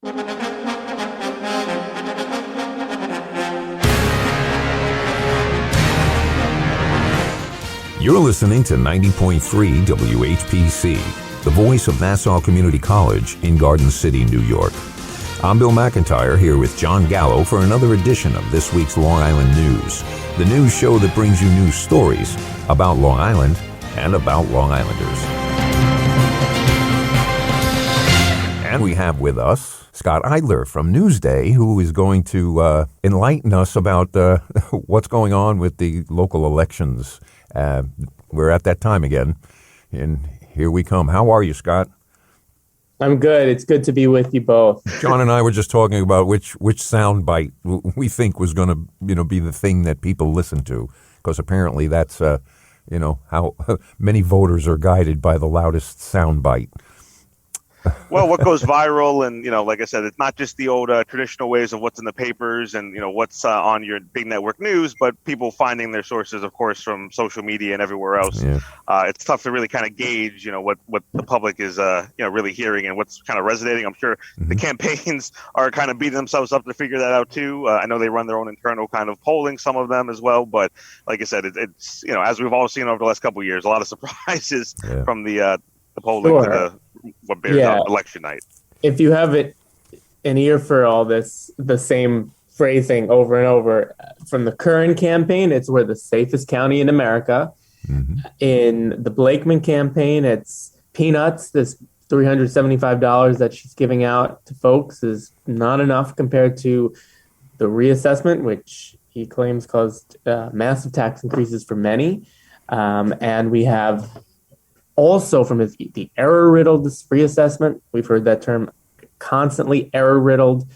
You're listening to 90.3 WHPC, the voice of Nassau Community College in Garden City, New York. I'm Bill McIntyre here with Jon Gallo for another edition of this week's Long Island News, the news show that brings you news stories about Long Island and about Long Islanders. And we have with us Scott Eidler from Newsday, who is going to enlighten us about what's going on with the local elections. We're at that time again, and here we come. How are you, Scott? I'm good. It's good to be with you both. John and I were just talking about which soundbite we think was going to, be the thing that people listen to, because apparently that's, how many voters are guided by the loudest soundbite. Well, what goes viral, and like I said, it's not just the old traditional ways of what's in the papers and what's on your big network news, but people finding their sources, of course, from social media and everywhere else. Yeah. It's tough to really kind of gauge, what the public is, really hearing and what's kind of resonating. I'm sure the campaigns are kind of beating themselves up to figure that out too. I know they run their own internal kind of polling, some of them as well. But like I said, it's as we've all seen over the last couple of years, a lot of surprises from the polling to what bears up election night. If you have an ear for all this, the same phrasing over and over, from the current campaign, it's we're the safest county in America. Mm-hmm. In the Blakeman campaign, it's peanuts. This $375 that she's giving out to folks is not enough compared to the reassessment, which he claims caused massive tax increases for many. And we have also from the error-riddled reassessment. We've heard that term constantly, error-riddled.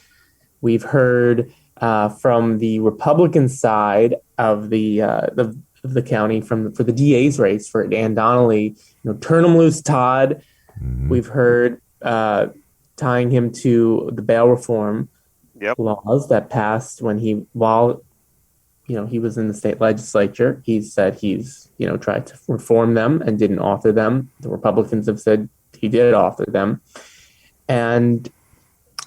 We've heard from the Republican side of the county for the DA's race for Dan Donnelly, turn him loose, Todd. Mm-hmm. We've heard tying him to the bail reform laws that passed when he was in the state legislature. He said he's tried to reform them and didn't author them. The Republicans have said he did author them. And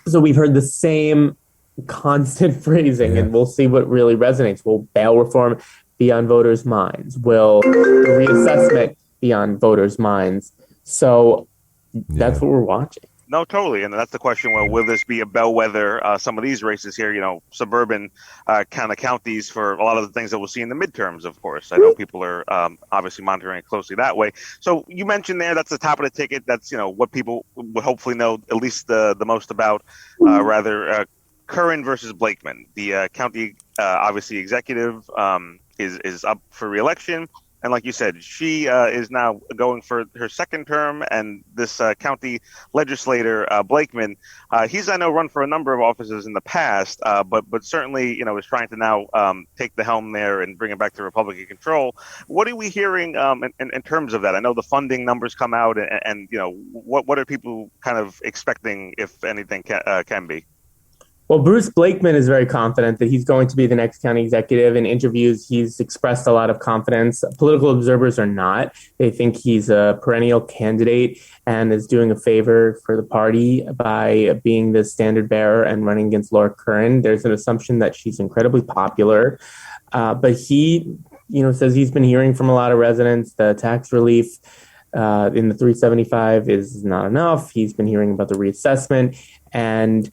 so we've heard the same constant phrasing, and we'll see what really resonates. Will bail reform be on voters' minds? Will the reassessment be on voters' minds? So that's what we're watching. No, totally. And that's the question. Well, will this be a bellwether? Some of these races here, suburban kind of counties for a lot of the things that we'll see in the midterms, of course. I know people are obviously monitoring it closely that way. So you mentioned there, that's the top of the ticket. That's, what people would hopefully know at least the most about, Curran versus Blakeman. The county, obviously, executive is up for re-election. And like you said, she is now going for her second term, and this county legislator, Blakeman, he's, I know, run for a number of offices in the past, but certainly, is trying to now take the helm there and bring it back to Republican control. What are we hearing in terms of that? I know the funding numbers come out, and what are people kind of expecting, if anything, can be? Well, Bruce Blakeman is very confident that he's going to be the next county executive. In interviews, he's expressed a lot of confidence. Political observers are not. They think he's a perennial candidate and is doing a favor for the party by being the standard bearer and running against Laura Curran. There's an assumption that she's incredibly popular. But he, says he's been hearing from a lot of residents the tax relief in the 375 is not enough. He's been hearing about the reassessment, and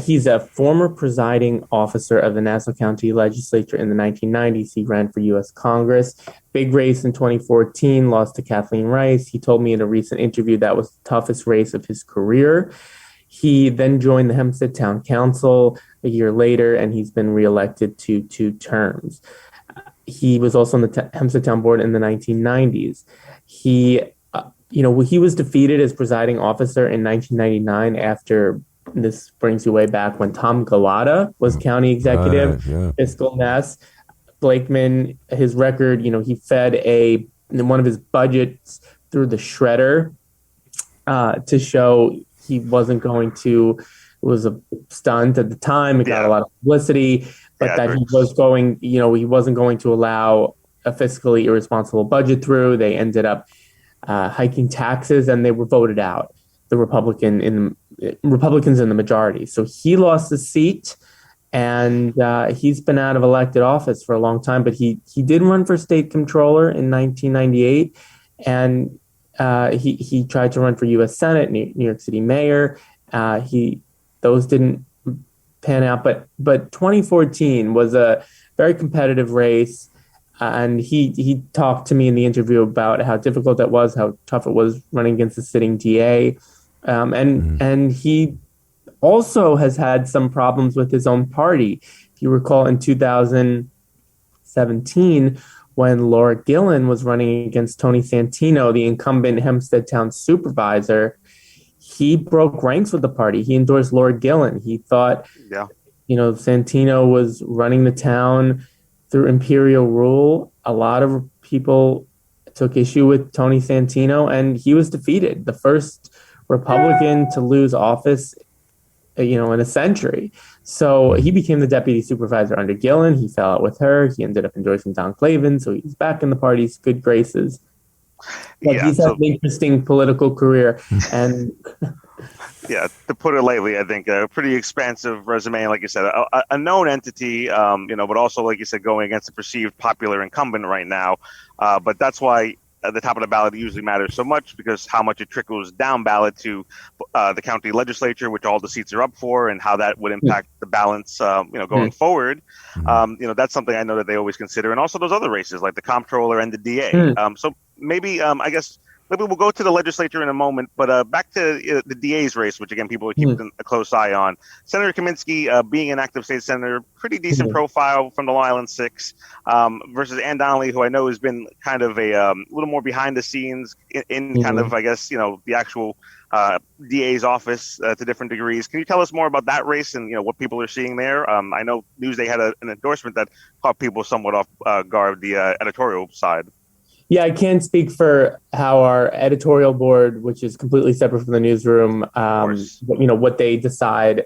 he's a former presiding officer of the Nassau County Legislature in the 1990s. He ran for U.S. Congress. Big race in 2014, lost to Kathleen Rice. He told me in a recent interview that was the toughest race of his career. He then joined the Hempstead Town Council a year later, and he's been reelected to 2 terms. He was also on the Hempstead Town Board in the 1990s. He was defeated as presiding officer in 1999 after. This brings you way back when Tom Galata was county executive, fiscal mess. Blakeman, his record, he fed one of his budgets through the shredder to show he wasn't going to. It was a stunt at the time. It got a lot of publicity, but that he was going, he wasn't going to allow a fiscally irresponsible budget through. They ended up hiking taxes, and they were voted out. the Republicans in the majority. So he lost his seat, and he's been out of elected office for a long time. But he did run for state comptroller in 1998, and he tried to run for U.S. Senate, New York City mayor. Those didn't pan out, but 2014 was a very competitive race. And he talked to me in the interview about how difficult that was, how tough it was running against the sitting DA. And he also has had some problems with his own party. If you recall, in 2017, when Laura Gillen was running against Tony Santino, the incumbent Hempstead Town supervisor, he broke ranks with the party. He endorsed Laura Gillen. He thought, Santino was running the town through imperial rule. A lot of people took issue with Tony Santino, and he was defeated. The first Republican to lose office, in a century. So he became the deputy supervisor under Gillen. He fell out with her. He ended up endorsing Don Clavin, so he's back in the party's good graces. But he's had an interesting political career, and yeah, to put it lightly, I think a pretty expansive resume. Like you said, a known entity, but also, like you said, going against a perceived popular incumbent right now. But that's why at the top of the ballot usually matters so much, because how much it trickles down ballot to the county legislature, which all the seats are up for, and how that would impact the balance, going forward. That's something I know that they always consider. And also those other races like the comptroller and the DA. So maybe, maybe we'll go to the legislature in a moment, but back to the DA's race, which again, people are keeping a close eye on. Senator Kaminsky, being an active state senator, pretty decent profile from the Long Island 6, versus Ann Donnelly, who I know has been kind of a little more behind the scenes in kind of, I guess, the actual DA's office to different degrees. Can you tell us more about that race and, what people are seeing there? I know Newsday had an endorsement that caught people somewhat off guard, the editorial side. Yeah, I can't speak for how our editorial board, which is completely separate from the newsroom, what they decide.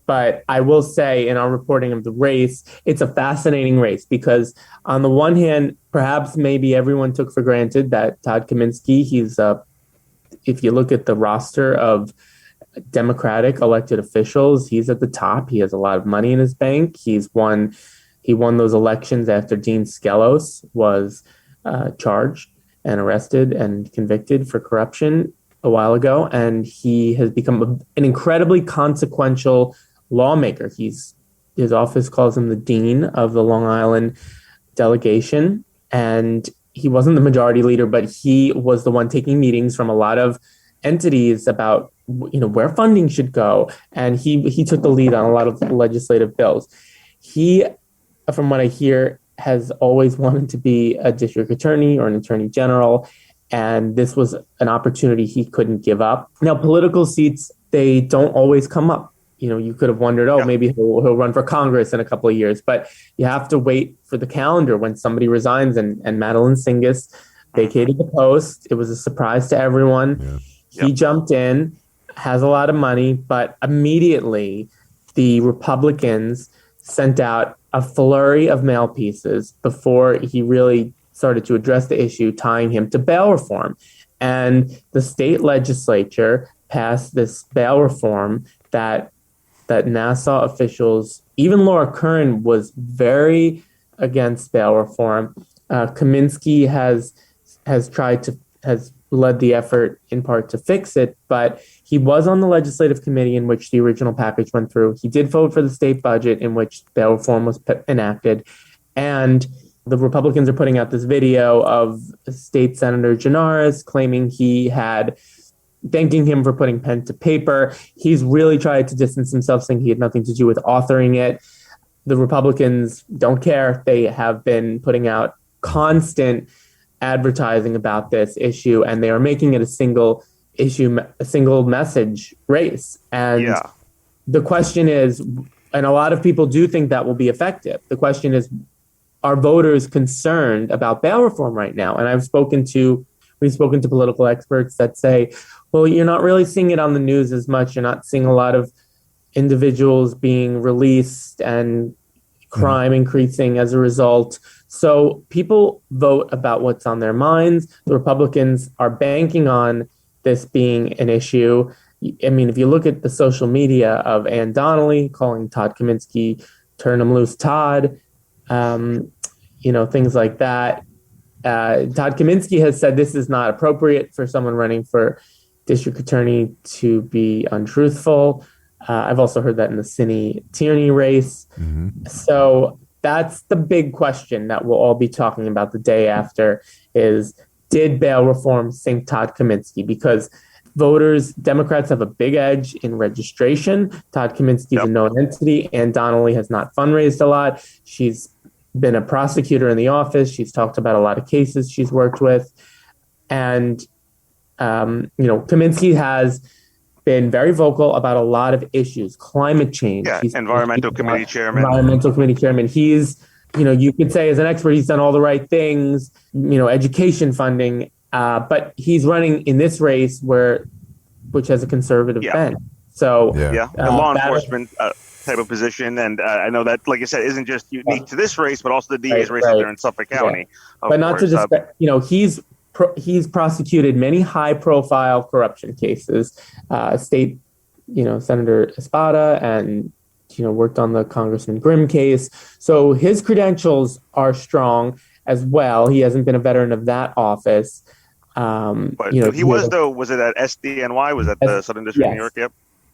But I will say, in our reporting of the race, it's a fascinating race because, on the one hand, perhaps maybe everyone took for granted that Todd Kaminsky, if you look at the roster of Democratic elected officials, he's at the top. He has a lot of money in his bank. He won those elections after Dean Skelos was charged and arrested and convicted for corruption a while ago, and he has become an incredibly consequential lawmaker. His office calls him the dean of the Long Island delegation, and he wasn't the majority leader, but he was the one taking meetings from a lot of entities about where funding should go, and he took the lead on a lot of legislative bills. He, from what I hear, has always wanted to be a district attorney or an attorney general, and this was an opportunity he couldn't give up. Now, political seats, they don't always come up. You could have wondered, maybe he'll run for Congress in a couple of years, but you have to wait for the calendar when somebody resigns, and Madeline Singas vacated the post. It was a surprise to everyone. He jumped in, has a lot of money, but immediately the Republicans sent out a flurry of mail pieces before he really started to address the issue, tying him to bail reform. And the state legislature passed this bail reform that Nassau officials, even Laura Kern, was very against bail reform. Kaminsky has led the effort in part to fix it, but he was on the legislative committee in which the original package went through. He did vote for the state budget in which bail reform was enacted. And the Republicans are putting out this video of State Senator Gianaris claiming thanking him for putting pen to paper. He's really tried to distance himself, saying he had nothing to do with authoring it. The Republicans don't care. They have been putting out constant advertising about this issue, and they are making it a single message race. And the question is, and a lot of people do think that will be effective. The question is, are voters concerned about bail reform right now? And we've spoken to political experts that say, well, you're not really seeing it on the news as much. You're not seeing a lot of individuals being released and crime increasing as a result. So people vote about what's on their minds. The Republicans are banking on this being an issue. I mean, if you look at the social media of Ann Donnelly calling Todd Kaminsky "turn him loose, Todd," things like that. Todd Kaminsky has said this is not appropriate for someone running for district attorney to be untruthful. I've also heard that in the Cine Tierney race. Mm-hmm. So that's the big question that we'll all be talking about the day after is, did bail reform sink Todd Kaminsky? Because Democrats have a big edge in registration. Todd Kaminsky is a known entity, and Donnelly has not fundraised a lot. She's been a prosecutor in the office. She's talked about a lot of cases she's worked with. And, Kaminsky has been very vocal about a lot of issues, climate change. Yeah, environmental committee chairman. He's, you could say as an expert, he's done all the right things, education funding, but he's running in this race which has a conservative bent. So the law enforcement type of position, and I know that, like I said, isn't just unique to this race, but also the DA's race there in Suffolk County. But not to just, he's prosecuted many high-profile corruption cases. State, Senator Espada, and worked on the Congressman Grimm case. So his credentials are strong as well. He hasn't been a veteran of that office. But he was, though. Was it at SDNY? Was that the Southern District of New York?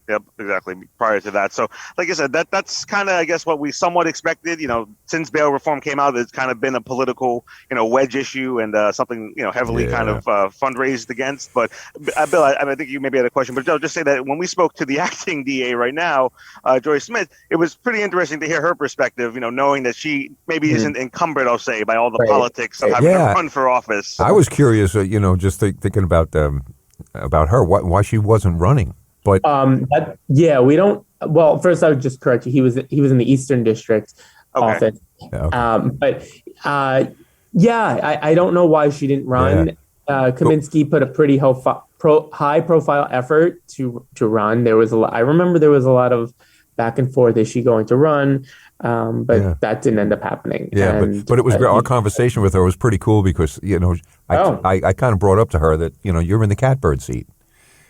Yep, exactly. Prior to that. So, like I said, that's kind of, I guess, what we somewhat expected. Since bail reform came out, it's kind of been a political, wedge issue and something, heavily kind of fundraised against. But, Bill, I think you maybe had a question, but I'll just say that when we spoke to the acting DA right now, Joyce Smith, it was pretty interesting to hear her perspective, knowing that she maybe isn't encumbered, I'll say, by all the politics of having to run for office. I was curious, just thinking about her, why she wasn't running. But we don't. Well, first I would just correct you. He was in the Eastern District office. Okay. I don't know why she didn't run. Kaminsky put a pretty high profile effort to run. I remember there was a lot of back and forth. Is she going to run? But that didn't end up happening. Yeah, but it was our conversation with her was pretty cool because I kind of brought up to her that you're in the catbird seat.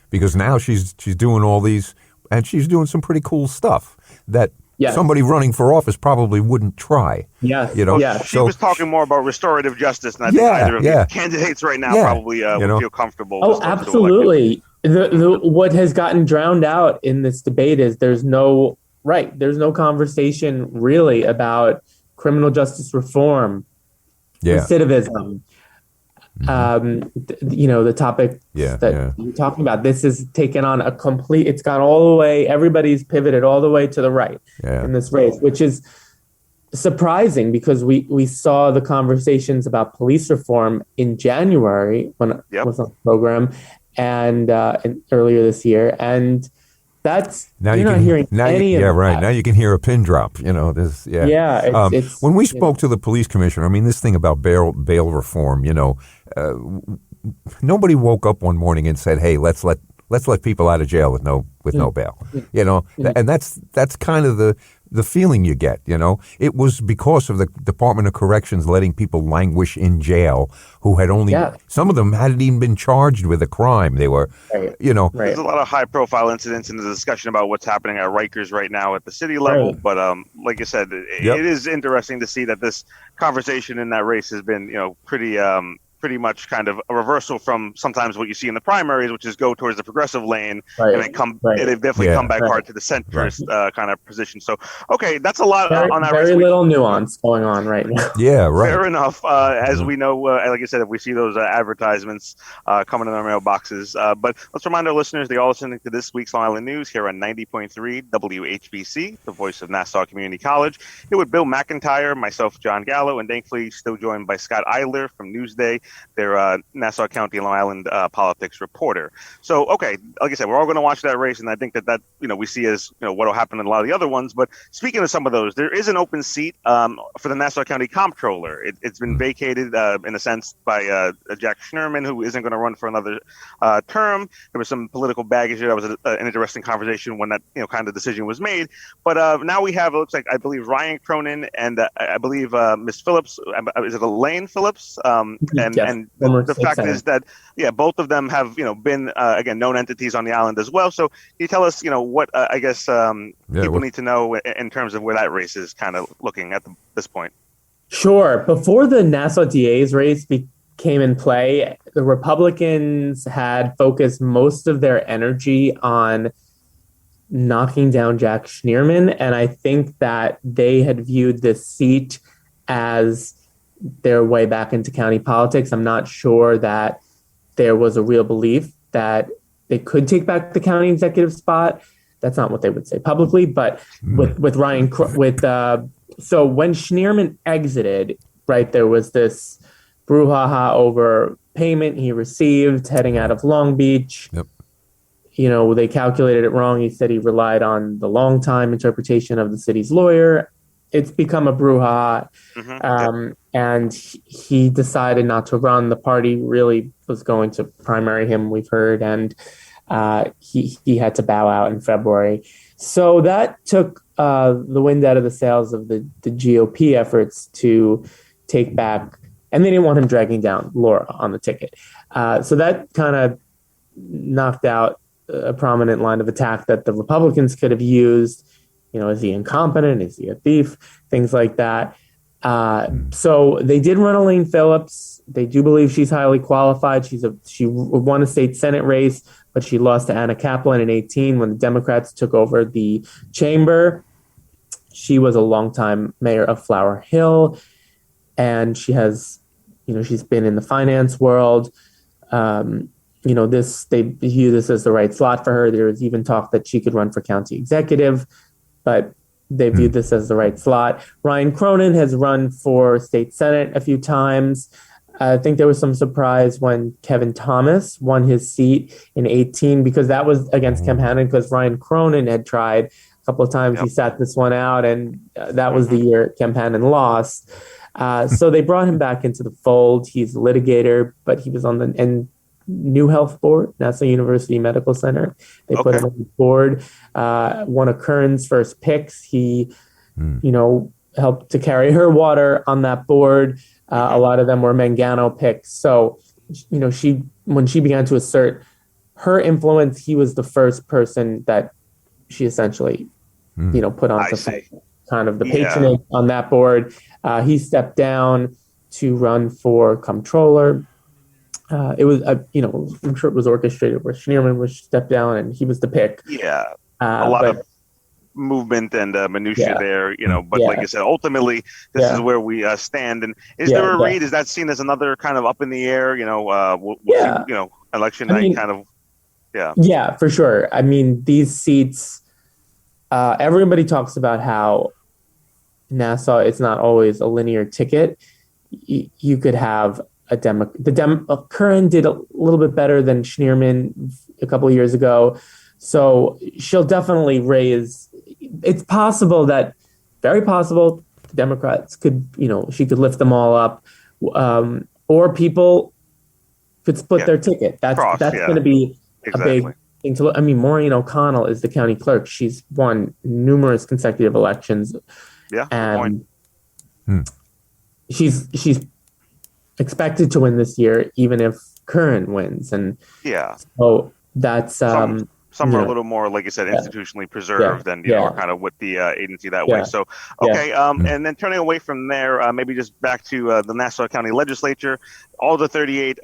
Because now she's doing all these, and she's doing some pretty cool stuff that somebody running for office probably wouldn't try. She was talking more about restorative justice, and I think either of the candidates right now probably would feel comfortable. Oh, absolutely. What has gotten drowned out in this debate is there's no conversation really about criminal justice reform, recidivism. The topic that you're talking about, this is taken on it's gone all the way, everybody's pivoted all the way to the right in this race, which is surprising because we saw the conversations about police reform in January when it was on the program and earlier this year, and that's now you're not hearing any of that. Now you can hear a pin drop. This. It's when we spoke to the police commissioner, this thing about bail reform. Nobody woke up one morning and said, "Hey, let's let people out of jail with no bail." And that's kind of the feeling you get. It was because of the Department of Corrections letting people languish in jail who had only some of them hadn't even been charged with a crime. They were, There's a lot of high-profile incidents in the discussion about what's happening at Rikers right now at the city level. Right. But like I said, it is interesting to see that this conversation in that race has been, pretty much kind of a reversal from sometimes what you see in the primaries, which is go towards the progressive lane and then they've definitely come back hard to the centrist kind of position. So, okay, that's a lot on that. Very little nuance going on right now. Yeah, right. Fair enough. As we know, like I said, if we see those advertisements coming in our mailboxes. But let's remind our listeners, they are listening to this week's Long Island News here on 90.3 WHPC, the voice of Nassau Community College. Here with Bill McIntyre, myself, Jon Gallo, and thankfully still joined by Scott Eidler from Newsday, their Nassau County and Long Island politics reporter. So, okay, like I said, we're all going to watch that race, and I think that we see as what will happen in a lot of the other ones. But speaking of some of those, there is an open seat for the Nassau County Comptroller. It's been vacated in a sense by Jack Schnurman, who isn't going to run for another term. There was some political baggage there. That was an interesting conversation when that kind of decision was made. But now we have, it looks like, I believe Ryan Cronin and I believe Miss Phillips. Is it Elaine Phillips? And and the fact is that, both of them have, been, again, known entities on the island as well. So can you tell us, what people need to know in terms of where that race is kind of looking at this point? Sure. Before the Nassau DA's race came in play, the Republicans had focused most of their energy on knocking down Jack Schneerman. And I think that they had viewed this seat as their way back into county politics. I'm not sure that there was a real belief that they could take back the county executive spot. That's not what they would say publicly, but with Ryan, so when Schneerman exited, right, there was this brouhaha over payment he received heading out of Long Beach. Yep. They calculated it wrong. He said he relied on the long time interpretation of the city's lawyer. It's become a brouhaha. And he decided not to run. The party really was going to primary him, we've heard, and he had to bow out in February. So that took the wind out of the sails of the GOP efforts to take back, and they didn't want him dragging down Laura on the ticket. So that kind of knocked out a prominent line of attack that the Republicans could have used. Is he incompetent? Is he a thief? Things like that. So they did run Elaine Phillips. They do believe she's highly qualified. She won a state Senate race, but she lost to Anna Kaplan in 2018 when the Democrats took over the chamber. She was a longtime mayor of Flower Hill, and she has, she's been in the finance world. They view this as the right slot for her. There was even talk that she could run for county executive, but they viewed this as the right slot. Ryan Cronin has run for state senate a few times. I think there was some surprise when Kevin Thomas won his seat in 2018 because that was against Kemp Hannon, because Ryan Cronin had tried a couple of times. He sat this one out, and that was the year Kemp Hannon lost. So they brought him back into the fold. He's a litigator, but he was on the New Health Board, Nassau University Medical Center. They put him on the board. One of Kern's first picks. He, helped to carry her water on that board. A lot of them were Mangano picks. So, when she began to assert her influence, he was the first person that she essentially, put on kind of the patronage on that board. He stepped down to run for comptroller. It was, I'm sure it was orchestrated where Schneerman was stepped down and he was the pick. Yeah, a lot of movement and minutia there, but like I said, ultimately, this is where we stand. And is there a read? Is that seen as another kind of up in the air, election night kind of? Yeah, for sure. I mean, these seats, everybody talks about how Nassau is not always a linear ticket. You could have Curran did a little bit better than Schneerman a couple of years ago. So she'll definitely raise. It's possible very possible, the Democrats could, she could lift them all up, or people could split their ticket. That's going to be a big thing to look. I mean, Maureen O'Connell is the county clerk. She's won numerous consecutive elections. Yeah, and she's expected to win this year, even if Curran wins. And so that's some are a little more, like you said, institutionally preserved and are kind of with the agency that way. So and then turning away from there, maybe just back to the Nassau County Legislature. All the 38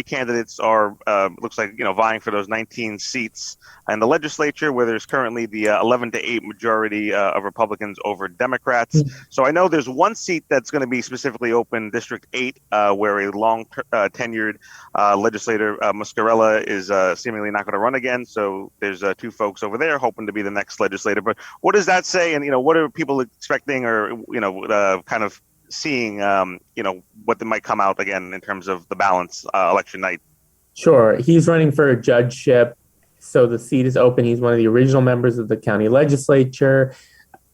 candidates are looks like vying for those 19 seats in the legislature, where there's currently the 11-8 majority of Republicans over Democrats. So I know there's one seat that's going to be specifically open, District 8, where a long tenured legislator, Muscarella, is seemingly not going to run again. So there's two folks over there hoping to be the next legislator. But what does that say? And what are people expecting, or kind of seeing, what might come out again in terms of the balance election night? Sure. He's running for a judgeship. So the seat is open. He's one of the original members of the county legislature.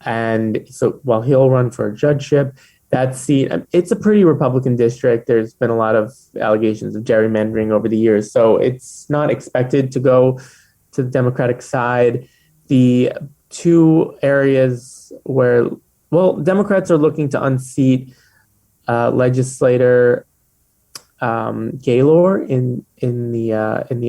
And so while he'll run for a judgeship, that seat, it's a pretty Republican district. There's been a lot of allegations of gerrymandering over the years. So it's not expected to go to the Democratic side. The two areas where, Democrats are looking to unseat legislator Gaylord in the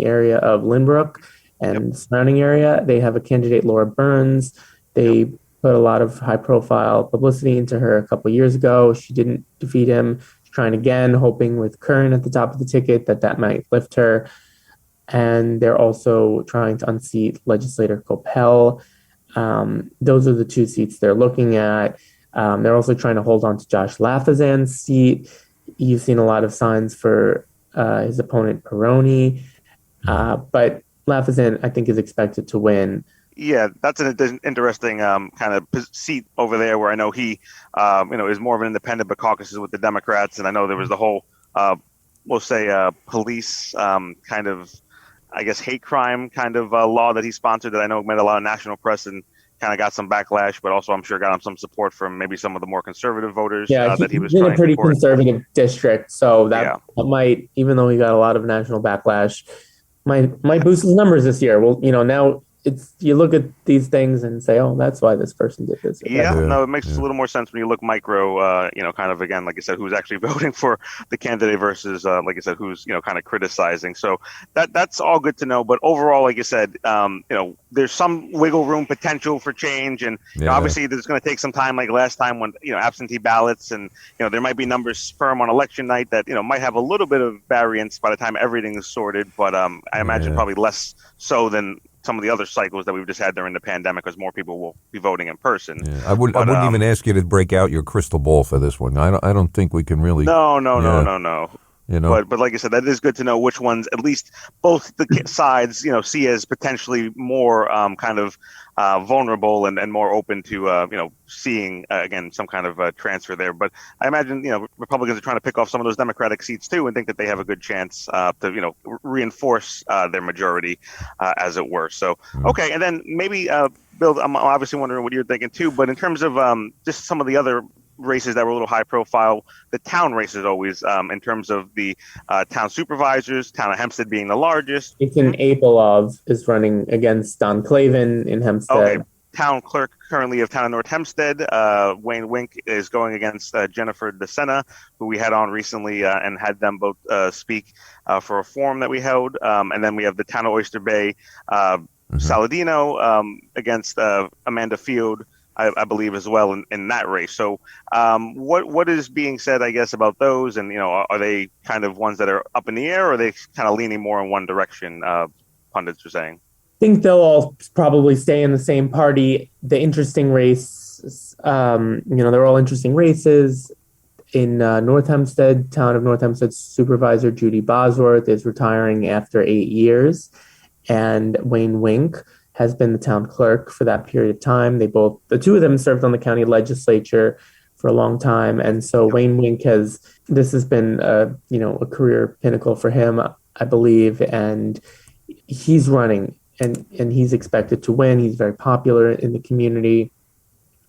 area of Lynbrook and surrounding area. They have a candidate, Laura Burns. They put a lot of high-profile publicity into her a couple years ago. She didn't defeat him. She's trying again, hoping with Curran at the top of the ticket that might lift her. And they're also trying to unseat legislator Coppell. Those are the two seats they're looking at. They're also trying to hold on to Josh Lafazan's seat. You've seen a lot of signs for his opponent Peroni, but Lafazan, I think, is expected to win. Yeah, that's an interesting kind of seat over there where I know he, is more of an independent, but caucuses with the Democrats. And I know there was the whole, we'll say, police kind of, I guess, hate crime kind of law that he sponsored that I know made a lot of national press and kind of got some backlash, but also I'm sure got him some support from maybe some of the more conservative voters that he was in trying a pretty to court. conservative district. So that might, even though he got a lot of national backlash, might boost his numbers this year. Well, now you look at these things and say, oh, that's why this person did this. No, it makes a little more sense when you look micro, kind of, again, like I said, who's actually voting for the candidate versus, like I said, who's, kind of criticizing. So that's all good to know. But overall, like I said, there's some wiggle room potential for change. And obviously there's going to take some time, like last time when, absentee ballots and, there might be numbers firm on election night that, might have a little bit of variance by the time everything is sorted. But I imagine probably less so than some of the other cycles that we've just had during the pandemic, because more people will be voting in person. Yeah. I wouldn't even ask you to break out your crystal ball for this one. I don't think we can really. No. But like I said, that is good to know which ones, at least both the sides, see as potentially more kind of vulnerable and more open to seeing again some kind of transfer there. But I imagine Republicans are trying to pick off some of those Democratic seats too, and think that they have a good chance to reinforce their majority, as it were. So okay, and then maybe Bill, I'm obviously wondering what you're thinking too. But in terms of just some of the other races that were a little high profile, the town races always, in terms of the town supervisors, town of Hempstead being the largest. Ethan Apelov is running against Don Clavin in Hempstead. Okay. Town clerk currently of town of North Hempstead, Wayne Wink, is going against Jennifer DeSena, who we had on recently and had them both speak for a forum that we held. And then we have the town of Oyster Bay, Saladino against Amanda Field, I believe, as well in that race. So what is being said, I guess, about those? And, are they kind of ones that are up in the air, or are they kind of leaning more in one direction, pundits are saying? I think they'll all probably stay in the same party. The interesting race, they're all interesting races. In North Hempstead, town of North Hempstead supervisor Judy Bosworth is retiring after 8 years. And Wayne Wink has been the town clerk for that period of time. The two of them served on the county legislature for a long time. And so Wayne Wink this has been a career pinnacle for him, I believe. And he's running and he's expected to win. He's very popular in the community.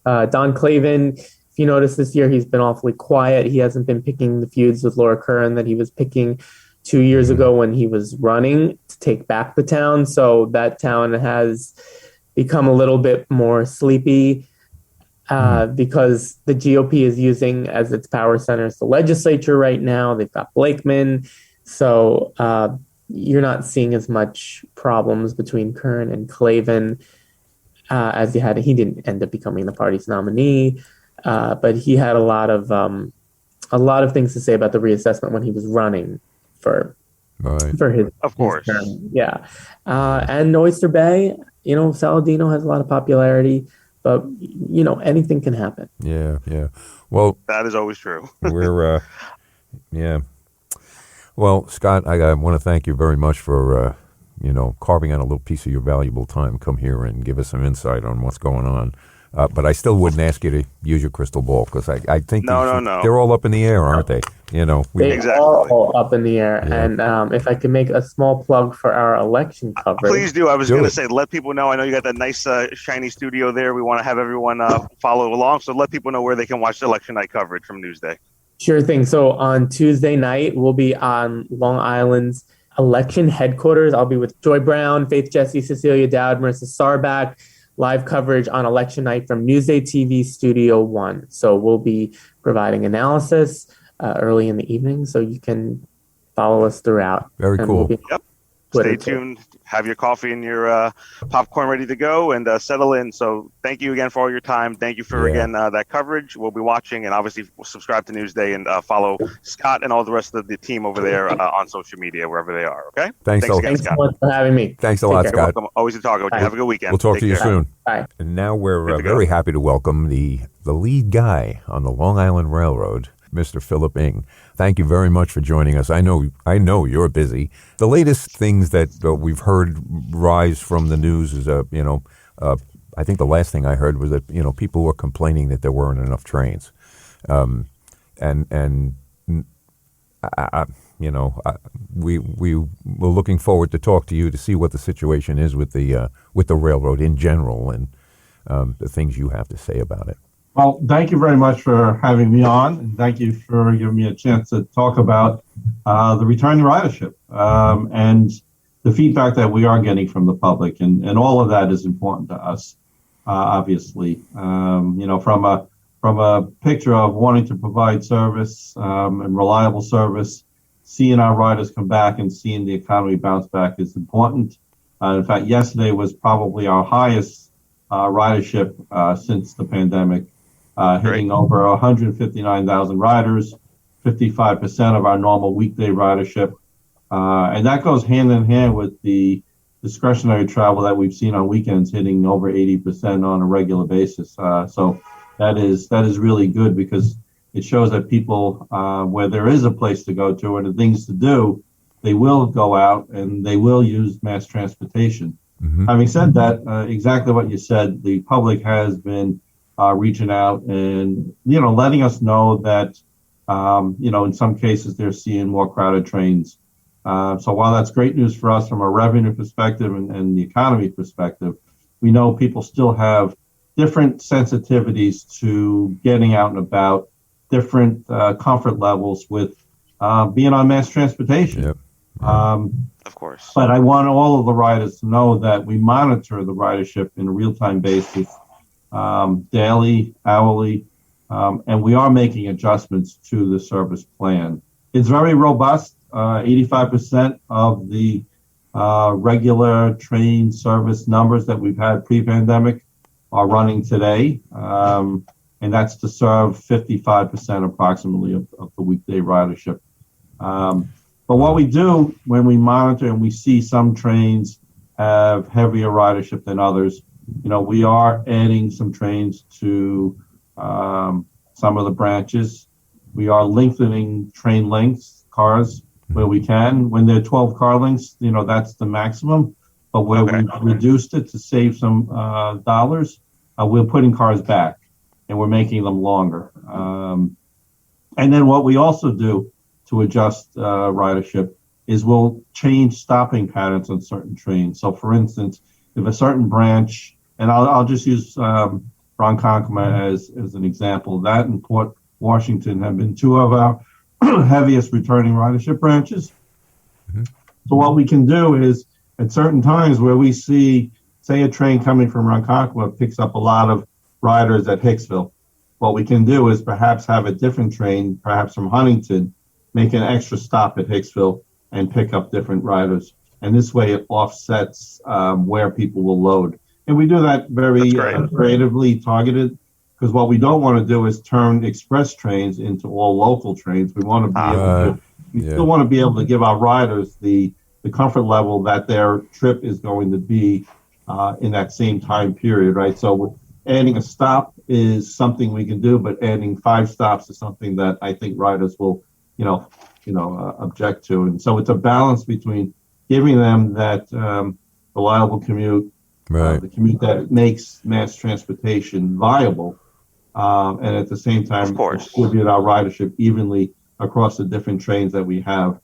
Don Clavin, if you notice this year, he's been awfully quiet. He hasn't been picking the feuds with Laura Curran that he was picking 2 years ago when he was running to take back the town. So that town has become a little bit more sleepy because the GOP is using as its power centers the legislature right now. They've got Blakeman. So you're not seeing as much problems between Curran and Clavin as you had. He didn't end up becoming the party's nominee, but he had a lot of things to say about the reassessment when he was running for his, of course, his term. Yeah. And Oyster Bay, Saladino has a lot of popularity, but anything can happen. Yeah. Well, that is always true. We're Well, Scott, I want to thank you very much for carving out a little piece of your valuable time, come here and give us some insight on what's going on. But I still wouldn't ask you to use your crystal ball, because I think they're all up in the air, aren't they? They are all up in the air. Yeah. And if I can make a small plug for our election coverage. Please do. I was going to say, let people know. I know you got that nice, shiny studio there. We want to have everyone follow along. So let people know where they can watch the election night coverage from Newsday. Sure thing. So on Tuesday night, we'll be on Long Island's election headquarters. I'll be with Joy Brown, Faith Jesse, Cecilia Dowd, Marissa Sarback. Live coverage on election night from Newsday TV Studio 1. So we'll be providing analysis early in the evening, so you can follow us throughout. Very And cool. we'll be Yep. Twitter Stay tuned. Have your coffee and your popcorn ready to go and settle in. So thank you again for all your time. Thank you for, again, that coverage. We'll be watching, and obviously subscribe to Newsday and follow Scott and all the rest of the team over there on social media, wherever they are. Okay? Thanks again, Thanks Scott. so much for having me. Thanks a Take lot, care. You're Scott. welcome. Always a talk with you. Bye. Have a good weekend. We'll talk Take to you care. soon. Bye. And now we're Good to go. very happy to welcome the lead guy on the Long Island Railroad, Mr. Phillip Eng. Thank you very much for joining us. I know you're busy. The latest things that we've heard rise from the news is, I think the last thing I heard was that, people were complaining that there weren't enough trains. We were looking forward to talk to you to see what the situation is with the railroad in general and the things you have to say about it. Well, thank you very much for having me on, and thank you for giving me a chance to talk about the returning ridership and the feedback that we are getting from the public, and all of that is important to us, obviously. From a picture of wanting to provide service and reliable service, seeing our riders come back and seeing the economy bounce back is important. In fact, yesterday was probably our highest ridership since the pandemic. Hitting over 159,000 riders, 55% of our normal weekday ridership. And that goes hand in hand with the discretionary travel that we've seen on weekends hitting over 80% on a regular basis. So that is really good because it shows that people, where there is a place to go to and the things to do, they will go out and they will use mass transportation. Mm-hmm. Having said that, exactly what you said, the public has been reaching out and, letting us know that, in some cases they're seeing more crowded trains. So while that's great news for us from a revenue perspective and the economy perspective, we know people still have different sensitivities to getting out and about, different comfort levels with being on mass transportation. Yep. Of course. But I want all of the riders to know that we monitor the ridership in a real-time basis, daily, hourly, and we are making adjustments to the service plan. It's very robust. 85% of the regular train service numbers that we've had pre-pandemic are running today, and that's to serve 55% approximately of the weekday ridership. But what we do when we monitor and we see some trains have heavier ridership than others, we are adding some trains to some of the branches. We are lengthening train lengths, cars, where we can. When they're 12 car lengths, that's the maximum. But where we've reduced it to save some dollars, we're putting cars back and we're making them longer. And then what we also do to adjust ridership is we'll change stopping patterns on certain trains. So, for instance, if a certain branch, and I'll just use Ronkonkoma as an example, that and Port Washington have been two of our heaviest returning ridership branches. Mm-hmm. So what we can do is at certain times where we see, say, a train coming from Ronkonkoma picks up a lot of riders at Hicksville, what we can do is perhaps have a different train, perhaps from Huntington, make an extra stop at Hicksville and pick up different riders. And this way it offsets where people will load. And we do that very creatively targeted, because what we don't want to do is turn express trains into all local trains. We want to be able to, still want to be able to give our riders the comfort level that their trip is going to be in that same time period, right? So adding a stop is something we can do, but adding 5 stops is something that I think riders will, object to. And so it's a balance between giving them that reliable commute, the commute that makes mass transportation viable, and at the same time, distribute our ridership evenly across the different trains that we have.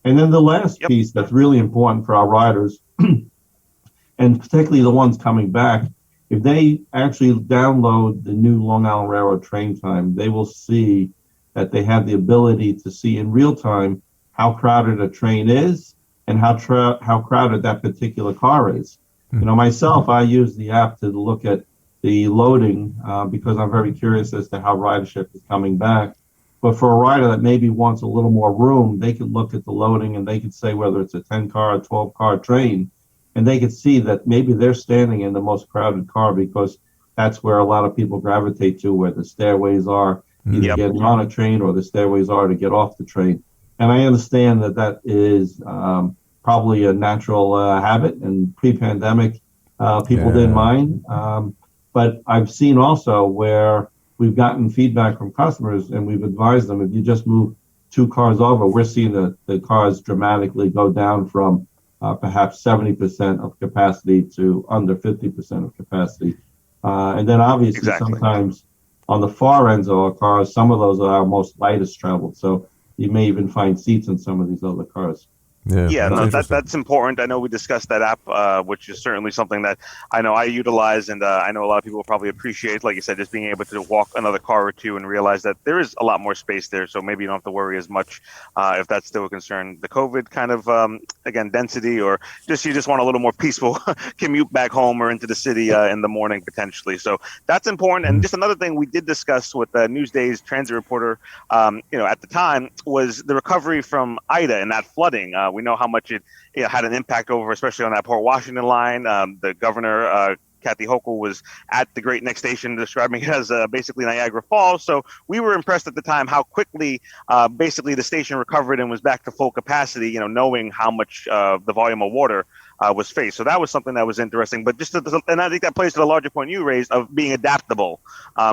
And then the last piece that's really important for our riders, and particularly the ones coming back, if they actually download the new Long Island Railroad train time, they will see that they have the ability to see in real time how crowded a train is and how crowded that particular car is. Myself, I use the app to look at the loading because I'm very curious as to how ridership is coming back. But for a rider that maybe wants a little more room, they could look at the loading and they could say whether it's a 10-car or 12-car train, and they could see that maybe they're standing in the most crowded car because that's where a lot of people gravitate to, where the stairways are, either getting on a train or the stairways are to get off the train. And I understand that that is probably a natural habit, and pre-pandemic people didn't mind. But I've seen also where we've gotten feedback from customers and we've advised them, if you just move 2 cars over, we're seeing the cars dramatically go down from perhaps 70% of capacity to under 50% of capacity. And then obviously sometimes on the far ends of our cars, some of those are our most lightest traveled. So you may even find seats in some of these other cars. That's important. I know we discussed that app, which is certainly something that I know I utilize, and I know a lot of people will probably appreciate, like you said, just being able to walk another car or two and realize that there is a lot more space there, so maybe you don't have to worry as much if that's still a concern. The COVID kind of, again, density, or just you just want a little more peaceful commute back home or into the city in the morning, potentially. So that's important. And just another thing we did discuss with Newsday's transit reporter, at the time, was the recovery from Ida and that flooding. We know how much it had an impact over, especially on that Port Washington line. The governor, Kathy Hochul, was at the Great Neck Station describing it as basically Niagara Falls. So we were impressed at the time how quickly basically the station recovered and was back to full capacity, knowing how much the volume of water was faced. So that was something that was interesting. But and I think that plays to the larger point you raised of being adaptable.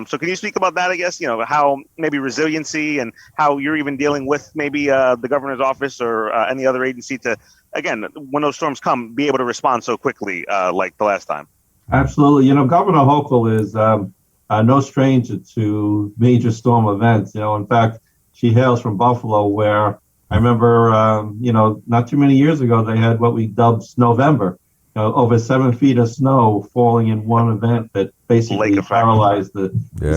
So can you speak about that, I guess, how maybe resiliency and how you're even dealing with maybe the governor's office or any other agency to, again, when those storms come, be able to respond so quickly like the last time? Absolutely. Governor Hochul is no stranger to major storm events. In fact, she hails from Buffalo, where I remember, not too many years ago, they had what we dubbed Snowvember, over 7 feet of snow falling in one event that basically paralyzed the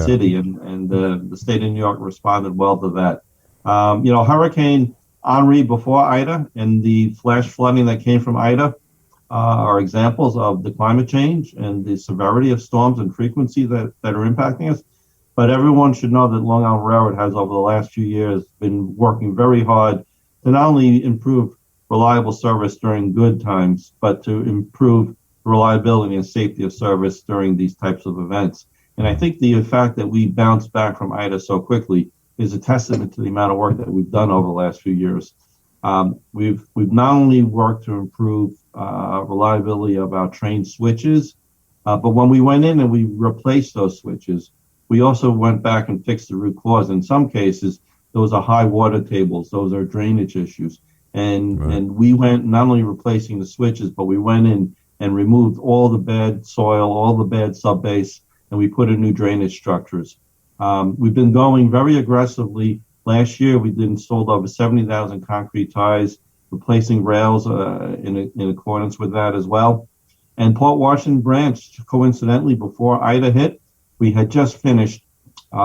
city, and the state of New York responded well to that. Hurricane Henri before Ida and the flash flooding that came from Ida are examples of the climate change and the severity of storms and frequency that are impacting us. But everyone should know that Long Island Railroad has, over the last few years, been working very hard to not only improve reliable service during good times, but to improve reliability and safety of service during these types of events. And I think the fact that we bounced back from Ida so quickly is a testament to the amount of work that we've done over the last few years. We've not only worked to improve reliability of our train switches, but when we went in and we replaced those switches, we also went back and fixed the root cause. In some cases, those are high water tables, those are drainage issues. And we went not only replacing the switches, but we went in and removed all the bad soil, all the bad subbase, and we put in new drainage structures. We've been going very aggressively. Last year, we installed over 70,000 concrete ties, replacing rails in accordance with that as well. And Port Washington branch, coincidentally, before Ida hit, we had just finished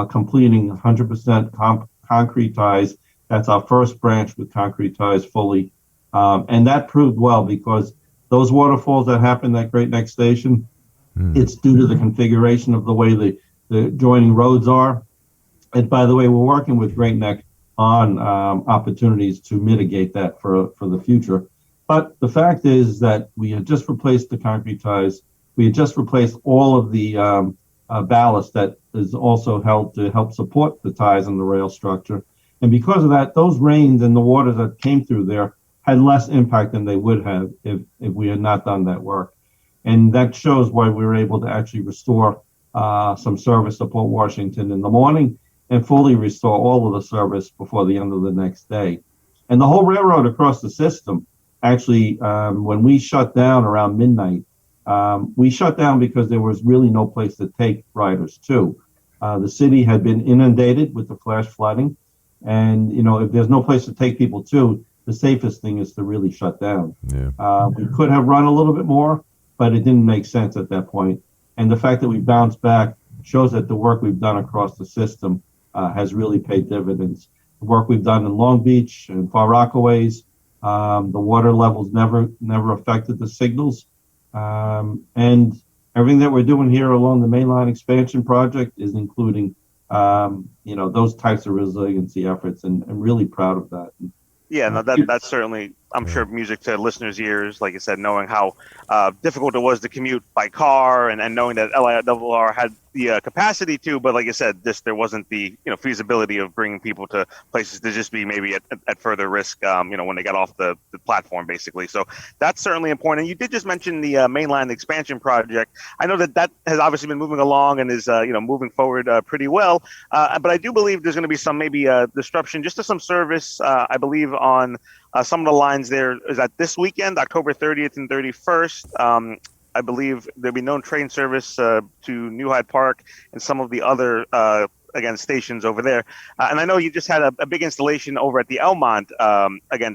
completing 100% concrete ties. That's our first branch with concrete ties fully. And that proved well, because those waterfalls that happened at Great Neck Station, it's due to the configuration of the way the joining roads are. And by the way, we're working with Great Neck on opportunities to mitigate that for the future. But the fact is that we had just replaced the concrete ties. We had just replaced all of the ballast that is also held to help support the ties and the rail structure. And because of that, those rains and the water that came through there had less impact than they would have if we had not done that work. And that shows why we were able to actually restore some service to Port Washington in the morning and fully restore all of the service before the end of the next day. And the whole railroad across the system, actually, when we shut down around midnight, we shut down because there was really no place to take riders to. The city had been inundated with the flash flooding. And, if there's no place to take people to, the safest thing is to really shut down. We could have run a little bit more, but it didn't make sense at that point. And the fact that we bounced back shows that the work we've done across the system has really paid dividends. The work we've done in Long Beach and Far Rockaways, the water levels never affected the signals. And everything that we're doing here along the mainline expansion project is including those types of resiliency efforts, and I'm really proud of that. Yeah, no, that's certainly, I'm sure, music to listeners' ears. Like I said, knowing how difficult it was to commute by car, and knowing that LIRR had the capacity to, but like I said, there wasn't the feasibility of bringing people to places to just be maybe at further risk, when they got off the platform, basically. So that's certainly important. And you did just mention the mainline expansion project. I know that has obviously been moving along and is moving forward pretty well. But I do believe there's going to be some maybe disruption just to some service. I believe on some of the lines there. Is that this weekend, October 30th and 31st? I believe there'll be no train service to New Hyde Park and some of the other, stations over there. And I know you just had a big installation over at the Elmont,